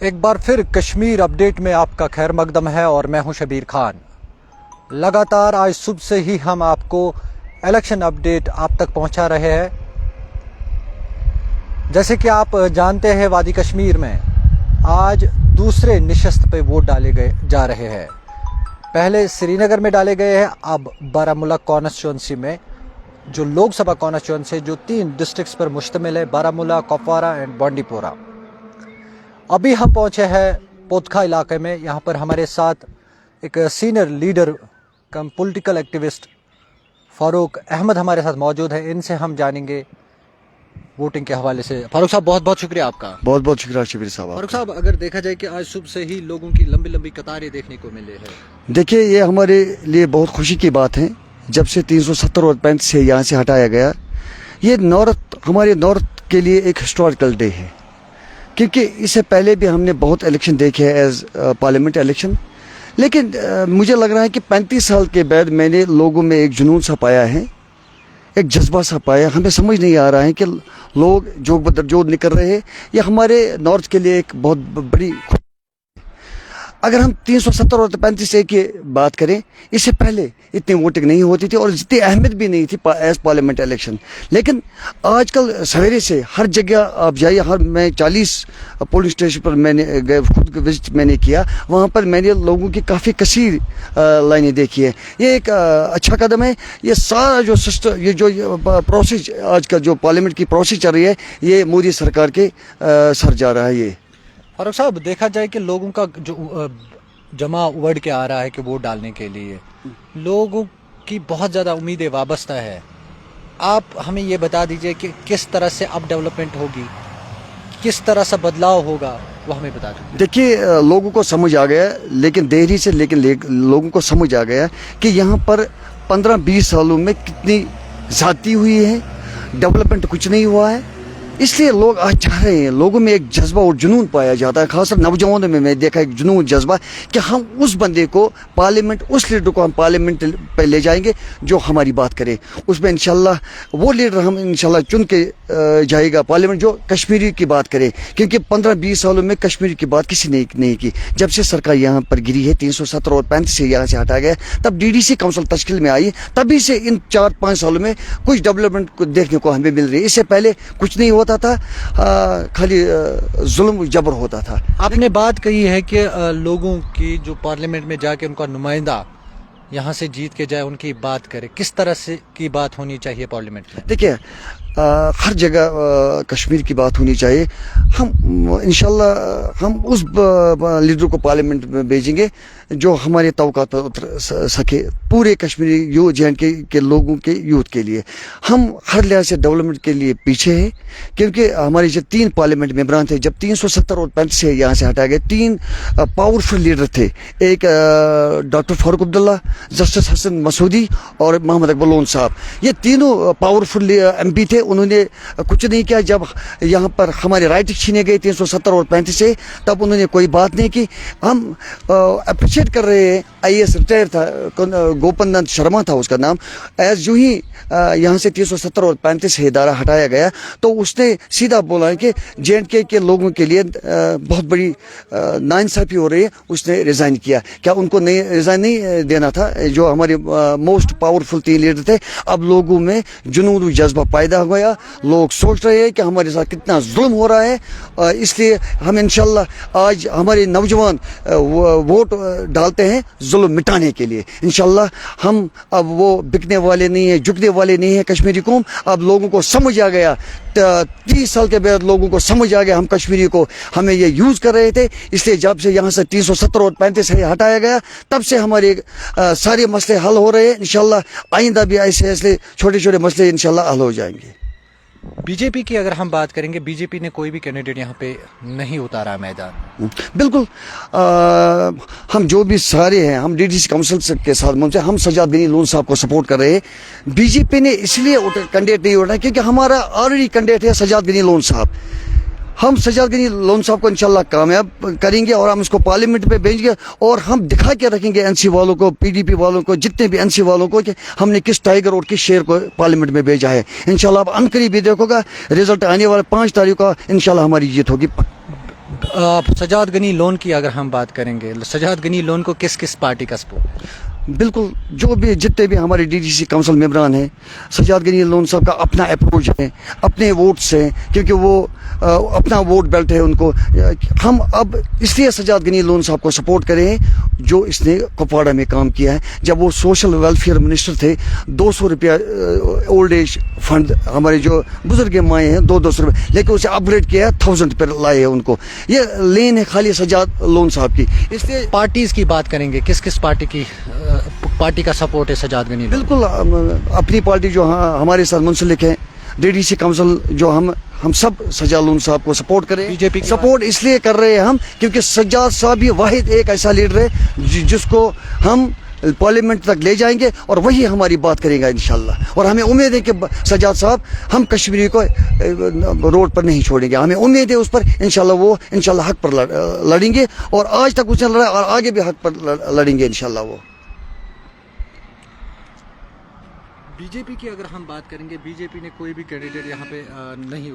एक बार फिर कश्मीर अपडेट में आपका खैर मकदम है और मैं हूं शबीर खान। लगातार आज सुबह से ही हम आपको इलेक्शन अपडेट आप तक पहुंचा रहे हैं। जैसे कि आप जानते हैं, वादी कश्मीर में आज दूसरे निशस्त पे वोट डाले जा रहे हैं। पहले श्रीनगर में डाले गए हैं, अब बारामूला कॉन्स्टिट्यूंसी में, जो लोकसभा कॉन्स्टिट्यूंसी जो 3 डिस्ट्रिक्ट्स पर मुश्तमिल है, बारामूला, कुपवारा एंड बांडीपोरा। अभी हम पहुंचे हैं पोतखा इलाके में। यहाँ पर हमारे साथ एक सीनियर लीडर कम पॉलिटिकल एक्टिविस्ट फारूक अहमद हमारे साथ मौजूद है। इनसे हम जानेंगे वोटिंग के हवाले से। फारूक साहब, बहुत बहुत शुक्रिया आपका। बहुत बहुत शुक्रिया शबीर साहब। फारूक साहब, अगर देखा जाए कि आज सुबह से ही लोगों की लंबी लंबी कतारें देखने को मिले हैं। देखिए, ये हमारे लिए बहुत खुशी की बात है। जब से 370 और 35 से यहाँ से हटाया गया, ये हमारे नॉर्थ के लिए एक हिस्टोरिकल डे है, क्योंकि इससे पहले भी हमने बहुत इलेक्शन देखे हैं एज पार्लियामेंट इलेक्शन। लेकिन मुझे लग रहा है कि 35 साल के बाद मैंने लोगों में एक जुनून सा पाया है, एक जज्बा सा पाया। हमें समझ नहीं आ रहा है कि लोग जो बदरजोर निकल रहे हैं, ये हमारे नॉर्थ के लिए एक बहुत बड़ी। अगर हम 370 और 35 की बात करें, इससे पहले इतनी वोटिंग नहीं होती थी और इतनी अहमियत भी नहीं थी एज पार्लियामेंट इलेक्शन। लेकिन आजकल सवेरे से हर जगह आप जाइए, मैं 40 पोलिंग स्टेशन पर मैंने गए, खुद विजिट मैंने किया। वहाँ पर मैंने लोगों की काफ़ी कसीर लाइनें देखी है। ये एक अच्छा कदम है। ये सारा जो सिस्टम, ये जो प्रोसेस आज का जो पार्लियामेंट की प्रोसेस चल रही है, ये मोदी सरकार के सर जा रहा है। ये फारूक साहब, देखा जाए कि लोगों का जो जमा उमड़ के आ रहा है कि वोट डालने के लिए, लोगों की बहुत ज़्यादा उम्मीदें वाबस्ता है। आप हमें ये बता दीजिए कि किस तरह से अब डेवलपमेंट होगी, किस तरह से बदलाव होगा, वो हमें बता दीजिए। देखिए, लोगों को समझ आ गया, लेकिन देरी से, लेकिन लोगों को समझ आ गया कि यहाँ पर 15-20 सालों में कितनी ज़्यादती हुई है, डेवलपमेंट कुछ नहीं हुआ है। इसलिए लोग आज चाह रहे हैं, लोगों में एक जज्बा और जुनून पाया जाता है, खासकर नौजवानों में मैं देखा एक जुनून जज्बा कि हम उस बंदे को पार्लियामेंट, उस लीडर को हम पार्लियामेंट पे ले जाएंगे जो हमारी बात करे। उसमें इंशाल्लाह वो लीडर हम इंशाल्लाह चुन के जाएगा पार्लियामेंट जो कश्मीरी की बात करे, क्योंकि 15-20 सालों में कश्मीरी की बात किसी ने नहीं की। जब से सरकार यहाँ पर गिरी है, 370 और 35 से यहाँ से हटाया गया, तब DDC काउंसिल तश्कील में आई, तभी से इन 4-5 सालों में कुछ डेवलपमेंट को देखने को हमें मिल रही है। इससे पहले कुछ नहीं होता था, खाली जुल्म जबर होता था। आपने बात कही है कि लोगों की जो पार्लियामेंट में जाके उनका नुमाइंदा यहाँ से जीत के जाए, उनकी बात करे, किस तरह से की बात होनी चाहिए पार्लियामेंट में? देखिए, हर जगह कश्मीर की बात होनी चाहिए। हम इंशाल्लाह हम उस लीडर को पार्लियामेंट में भेजेंगे जो हमारे तवक़ात पर उतर सके, पूरे कश्मीरी JNK के लोगों के यूथ के लिए। हम हर लिहाज से डेवलपमेंट के लिए पीछे हैं, क्योंकि हमारे जो 3 पार्लियामेंट मेंबरान थे, जब 370 और 35 से यहाँ से हटाए गए, 3 पावरफुल लीडर थे। एक डॉक्टर फारूक अब्दुल्ला, जस्टिस हसन मसूदी और मोहम्मद अकबर लोन साहब। ये तीनों पावरफुल MP थे। उन्होंने कुछ नहीं किया। जब यहाँ पर हमारे राइट छीने गए 370 और 35 से, तब उन्होंने कोई बात नहीं की। हम अप्रिशिएट कर रहे हैं। IAS रिटायर था, गोपन शर्मा था उसका नाम। जो ही यहाँ से 370 और 35 से इदारा हटाया गया, तो उसने सीधा बोला कि JNK के लोगों के लिए बहुत बड़ी नाइंसाफी हो रही है। उसने रिज़ाइन किया। क्या उनको नहीं रिज़ाइन नहीं देना था? जो हमारे मोस्ट पावरफुल 3 लीडर थे। अब लोगों में जुनून जज्बा पैदा हो गया। लोग सोच रहे हैं कि हमारे साथ कितना जुल्म हो रहा है। इसलिए हम इंशाल्लाह आज हमारे नौजवान वोट डालते हैं जुल्म मिटाने के लिए। इंशाल्लाह हम अब वो बिकने वाले नहीं है, झुकने वाले नहीं है कश्मीरी कौम। अब लोगों को समझ आ गया, 30 साल के बाद लोगों को समझ आ गया हम कश्मीरी को हमें ये यूज़ कर रहे थे। इसलिए जब से यहाँ से 370 और 35 से हटाया गया, तब से हमारे सारे मसले हल हो रहे हैं। इंशाल्लाह आइंदा भी ऐसे छोटे छोटे मसले इंशाल्लाह हल हो जाएंगे। बीजेपी की अगर हम बात करेंगे, बीजेपी ने कोई भी कैंडिडेट यहाँ पे नहीं उतारा मैदान। बिल्कुल, हम जो भी सारे हैं, हम DDC काउंसिल के साथ हम सजाद बिनी लोन साहब को सपोर्ट कर रहे हैं। बीजेपी ने इसलिए कैंडिडेट नहीं उठाया क्योंकि हमारा ऑलरेडी कैंडिडेट है सजाद बिनी लोन साहब। हम सजाद गनी लोन साहब को इंशाल्लाह कामयाब करेंगे और हम इसको पार्लियामेंट में भेजेंगे और हम दिखा के रखेंगे एनसी वालों को, पीडीपी वालों को, जितने भी एनसी वालों को कि हमने किस टाइगर और किस शेर को पार्लियामेंट में भेजा है। इंशाल्लाह अब अनकरीब भी देखोगा रिजल्ट आने वाले 5 तारीख को इंशाल्लाह हमारी जीत होगी। सजाद गनी लोन की अगर हम बात करेंगे, सजाद गनी लोन को किस किस पार्टी का सपोर्ट है? बिल्कुल, जो भी जितने भी हमारे डीडीसी काउंसिल मेंबरान हैं, सजाद गनी लोन साहब का अपना अप्रोच है, अपने वोट्स हैं, क्योंकि वो अपना वोट बेल्ट है उनको। हम अब इसलिए सजाद गनी लोन साहब को सपोर्ट करें हैं जो इसने कुपवाड़ा में काम किया है। जब वो सोशल वेलफेयर मिनिस्टर थे, 200 रुपया ओल्ड एज फंड हमारे जो बुजुर्ग माए हैं 200 रुपये, लेकिन उसे अपग्रेड किया है, 1000 रुपये लाए हैं उनको। ये लेन है खाली सजाद लोन साहब की। इसलिए पार्टीज की बात करेंगे, किस किस पार्टी का सपोर्ट है सजाद गनी? बिल्कुल अपनी पार्टी जो हमारे साथ मुंसलिक है, डीडीसी काउंसिल जो हम सब सजाद लोन साहब को सपोर्ट करें। बीजेपी सपोर्ट इसलिए कर रहे हैं हम क्योंकि सजाद साहब ही वाहिद एक ऐसा लीडर है जिसको हम पार्लियामेंट तक ले जाएंगे और वही हमारी बात करेगा इंशाल्लाह। और हमें उम्मीद है कि सजाद साहब हम कश्मीरी को रोड पर नहीं छोड़ेंगे, हमें उम्मीद है उस पर इंशाल्लाह वो इंशाल्लाह हक पर लड़ेंगे और आज तक उसने लड़ा और आगे भी हक पर लड़ेंगे इंशाल्लाह वो। बीजेपी की अगर हम बात करेंगे, बीजेपी ने कोई भी कैंडिडेट यहाँ पे नहीं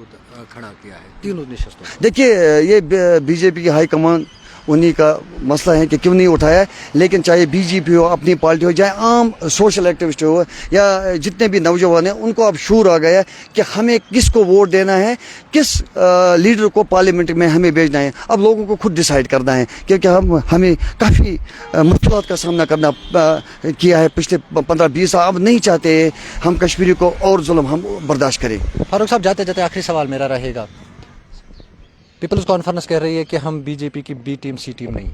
खड़ा किया है, तीनों निशस्तों। देखिए ये बीजेपी की हाईकमान उन्हीं का मसला है कि क्यों नहीं उठाया है, लेकिन चाहे बीजेपी हो, अपनी पार्टी हो, चाहे आम सोशल एक्टिविस्ट हो या जितने भी नौजवान हैं, उनको अब शूर आ गया है कि हमें किसको वोट देना है, किस लीडर को पार्लियामेंट में हमें भेजना है। अब लोगों को खुद डिसाइड करना है क्योंकि हमें काफ़ी मुश्किलात का सामना करना किया है पिछले 15-20 साल। अब नहीं चाहते हम कश्मीरी को और जुल्म हम बर्दाश्त करें। फारूक साहब, जाते जाते आखिरी सवाल मेरा रहेगा। पीपल्स कॉन्फ्रेंस कह रही है कि हम बीजेपी की बी टीम सी टीम नहीं है।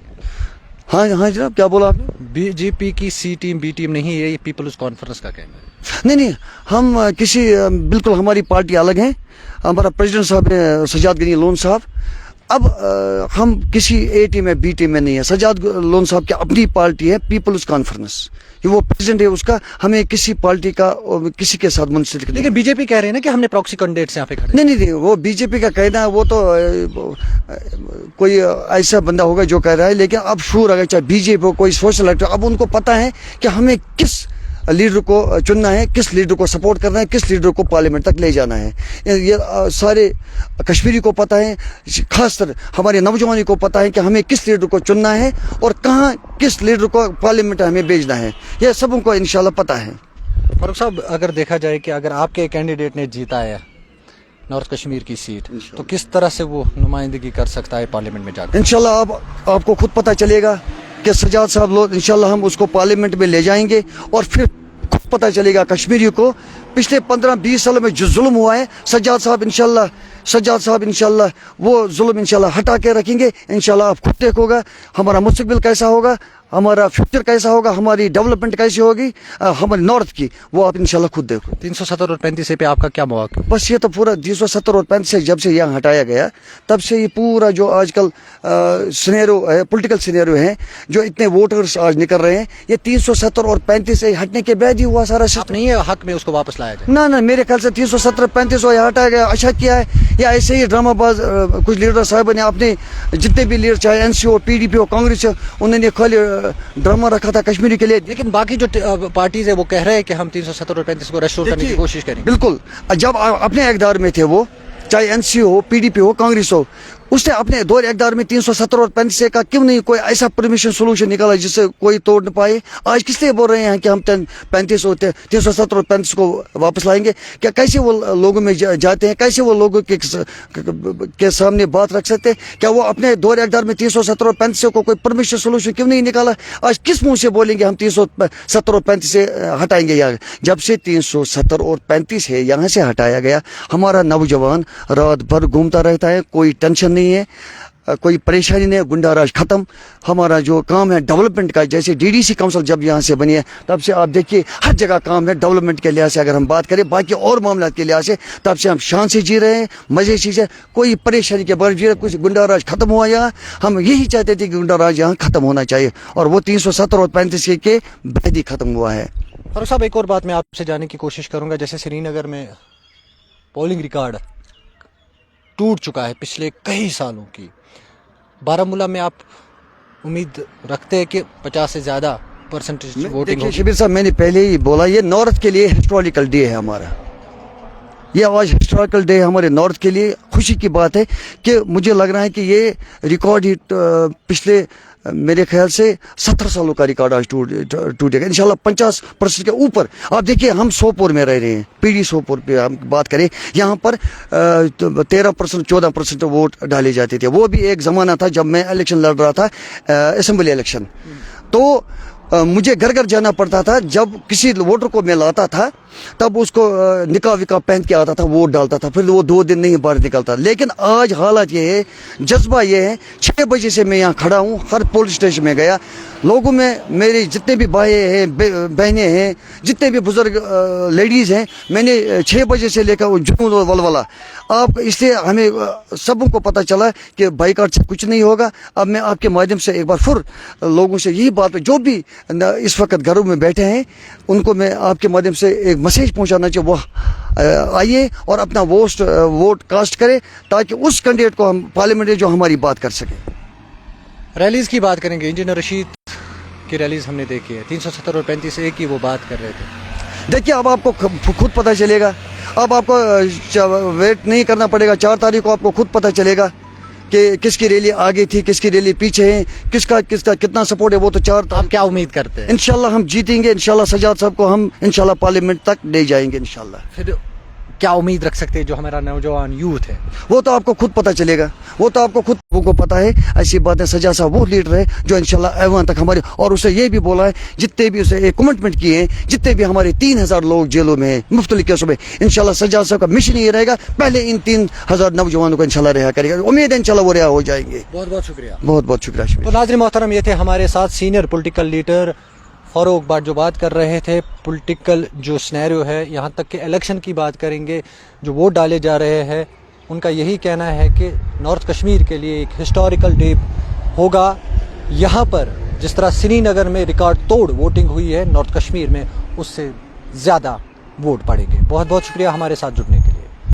हाँ जनाब, क्या बोला आपने? बीजेपी की सी टीम बी टीम नहीं है, ये पीपल्स कॉन्फ्रेंस का कहना है। नहीं, हम बिल्कुल हमारी पार्टी अलग है। हमारा प्रेसिडेंट साहब है सजाद गनी लोन साहब। अब हम किसी ए टीम में बी टीम में नहीं है। सजाद लोन साहब की अपनी पार्टी है पीपल्स कॉन्फ्रेंस, वो प्रेसिडेंट है उसका। हमें किसी पार्टी का किसी के साथ मुंसलिक नहीं। लेकिन बीजेपी कह रहे हैं ना कि हमने प्रॉक्सी कैंडिडेट्स यहाँ पे खड़े। नहीं, वो बीजेपी का कहना है, वो तो कोई ऐसा बंदा होगा जो कह रहा है। लेकिन अब शूर अगर चाहे बीजेपी हो, कोई सोशल एक्टर, अब उनको पता है कि हमें किस लीडर को चुनना है, किस लीडर को सपोर्ट करना है, किस लीडर को पार्लियामेंट तक ले जाना है। ये सारे कश्मीरी को पता है, खासकर हमारे नौजवानों को पता है कि हमें किस लीडर को चुनना है और कहाँ किस लीडर को पार्लियामेंट हमें भेजना है। ये सबको इंशाल्लाह पता है। फारूक साहब, अगर देखा जाए कि अगर आपके कैंडिडेट ने जीता है नॉर्थ कश्मीर की सीट, तो किस तरह से वो नुमाइंदगी कर सकता है पार्लियामेंट में जाकर? इंशाल्लाह आपको खुद पता चलेगा कि सजाद साहब लोग इंशाल्लाह हम उसको पार्लियामेंट में ले जाएंगे और फिर खुद पता चलेगा कश्मीरी को पिछले 15-20 सालों में जो जुल्म हुआ है, सजाद साहब इंशाल्लाह वो जुल्म इंशाल्लाह हटा के रखेंगे। इंशाल्लाह आप खुद देखोगा हमारा मुस्तकबिल कैसा होगा, हमारा फ्यूचर कैसा होगा, हमारी डेवलपमेंट कैसी होगी हमारे नॉर्थ की, वो आप इंशाल्लाह खुद देखो। 370 और 35 पे आपका क्या मौका? बस ये तो पूरा 370 और 35 से जब से यहाँ हटाया गया तब से ये पूरा जो आजकल सिनेरियो है, पॉलिटिकल सिनेरियो है, जो इतने वोटर्स आज निकल रहे हैं, ये 370 और 35 से हटने के बाद ही हुआ सारा आप नहीं है हक में उसको वापस लाया जाए? ना, मेरे ख्याल से 370-35 यहाँ हटाया गया। अच्छा किया है, या ऐसे ही ड्रामाबाज कुछ लीडर साहब ने अपने जितने भी लीडर, चाहे एनसी हो, पीडीपी हो, कांग्रेस हो, उन्होंने खाली ड्रामा रखा था कश्मीरी के लिए। लेकिन बाकी जो पार्टीज है वो कह रहे हैं कि हम 370 और 35 को रेस्टोर करने की कोशिश करेंगे। बिल्कुल, जब अपने इक़्तिदार में थे वो, चाहे एनसी हो, पीडीपी हो, कांग्रेस हो, उसने अपने दौर इक़्तिदार में 370 और 35 का क्यों नहीं कोई ऐसा परमिशन सोल्यूशन निकाला जिससे कोई तोड़ न पाए? आज किस लिए बोल रहे हैं कि हम 35 होते 370 और 35 को वापस लाएंगे? क्या कैसे वो लोगों में जाते हैं, कैसे वो लोगों के सामने बात रख सकते हैं? क्या वो अपने दौर इक़्तिदार में 370 और 35 को कोई परमिशन सोल्यूशन क्यों नहीं निकाला? आज किस मुंह से बोलेंगे हम 370 और 35 से हटाएंगे? यार जब से 370 और 35 है यहाँ से हटाया गया, हमारा नौजवान रात भर घूमता रहता है, कोई टेंशन नहीं है, कोई परेशानी नहीं है, गुंडाराज खत्म। हमारा जो काम है डेवलपमेंट का, जैसे डीडीसी काउंसिल जब यहाँ से बनी है तब से आप देखिए हर जगह काम है डेवलपमेंट के लिहाज से। अगर हम बात करें बाकी और मामला के लिहाज से, तब से हम शान से जी रहे हैं, मजे से जी रहे, कोई परेशानी के बगैर जी रहे। कुछ गुंडाराज खत्म हुआ यहाँ, हम यही चाहते थे कि गुंडाराज यहाँ खत्म होना चाहिए, और वो 370 और 35 के बाद ही खत्म हुआ है। फारूक साहब, एक और बात मैं आपसे जानने की कोशिश करूंगा। जैसे श्रीनगर में पोलिंग रिकॉर्ड टूट चुका है पिछले कई सालों की। बारामूला में आप उम्मीद रखते हैं कि 50 से ज़्यादा परसेंटेज वोटिंग देखिए होगी? शबीर साहब, मैंने पहले ही बोला, ये नॉर्थ के लिए हिस्टोरिकल डे है हमारा। ये आज हिस्टोरिकल डे हमारे नॉर्थ के लिए खुशी की बात है कि मुझे लग रहा है कि ये रिकॉर्ड ही पिछले मेरे ख्याल से 17 सालों का रिकॉर्ड आज टूटेगा इंशाल्लाह 50% के ऊपर। आप देखिए, हम सोपोर में रह रहे हैं, पीडी सोपोर पे हम बात करें, यहाँ पर 13% 14% वोट डाले जाते थे। वो भी एक ज़माना था जब मैं इलेक्शन लड़ रहा था, असेंबली इलेक्शन, तो मुझे घर घर जाना पड़ता था। जब किसी वोटर को मैं लाता था तब उसको निकाह विकाह पहन के आता था, वोट डालता था, फिर वो 2 दिन नहीं बाहर निकलता। लेकिन आज हालात ये है, जज्बा ये है, 6 बजे से मैं यहाँ खड़ा हूँ, हर पुलिस स्टेशन में गया, लोगों में मेरे जितने भी भाई हैं, बहनें हैं, जितने भी बुजुर्ग लेडीज़ हैं, मैंने 6 बजे से लेकर वो जुनून और वलवला आप, इसलिए हमें सबों को पता चला कि बाइकाट से कुछ नहीं होगा। अब मैं आपके माध्यम से एक बार फिर लोगों से यही बात, जो भी इस वक्त घरों में बैठे हैं, उनको मैं आपके माध्यम से एक मैसेज पहुंचाना चाहिए, वो आइए और अपना वोट कास्ट करें, ताकि उस कैंडिडेट को हम पार्लियामेंट में जो हमारी बात कर सकें। रैलीज़ की बात करेंगे, इंजीनियर रशीद की रैलीज़ हमने देखी है, 370 और 35 एक ही वो बात कर रहे थे। देखिए, अब आपको खुद पता चलेगा, अब आपको वेट नहीं करना पड़ेगा, 4 तारीख को आपको खुद पता चलेगा कि किसकी रैली आगे थी, किसकी रैली पीछे है, किसका कितना सपोर्ट है। वो तो 4 आप क्या उम्मीद करते हैं? इंशाल्लाह हम जीतेंगे, इंशाल्लाह सजाद साहब को हम इंशाल्लाह पार्लियामेंट तक ले जाएंगे इंशाल्लाह। फिर क्या उम्मीद रख सकते हैं जो हमारा नौजवान यूथ है? वो तो आपको खुद पता चलेगा, वो तो आपको खुद को पता है। ऐसी बात है, सजाद साहब वो लीडर है जो इंशाल्लाह ऐवान तक हमारे, और उसे ये भी बोला है, जितने भी उसे कमिटमेंट किए हैं, जितने भी हमारे 3000 लोग जेलों में हैं मुख्तलिफ केसों में, इंशाल्लाह सजाद साहब का मिशन ये रहेगा, पहले इन 3000 नौजवानों को इंशाल्लाह रिहा करेगा। उम्मीद है इंशाल्लाह वो रिहा हो जाएंगे। बहुत बहुत शुक्रिया। बहुत बहुत शुक्रिया। तो नाज़रीन मोहतरम, ये थे हमारे साथ सीनियर पॉलिटिकल लीडर फारूक बाट जो बात कर रहे थे। पॉलिटिकल जो सिनेरियो है, यहाँ तक कि इलेक्शन की बात करेंगे, जो वोट डाले जा रहे हैं, उनका यही कहना है कि नॉर्थ कश्मीर के लिए एक हिस्टोरिकल डे होगा। यहाँ पर जिस तरह श्रीनगर में रिकॉर्ड तोड़ वोटिंग हुई है, नॉर्थ कश्मीर में उससे ज़्यादा वोट पड़ेंगे। बहुत बहुत शुक्रिया हमारे साथ जुड़ने का।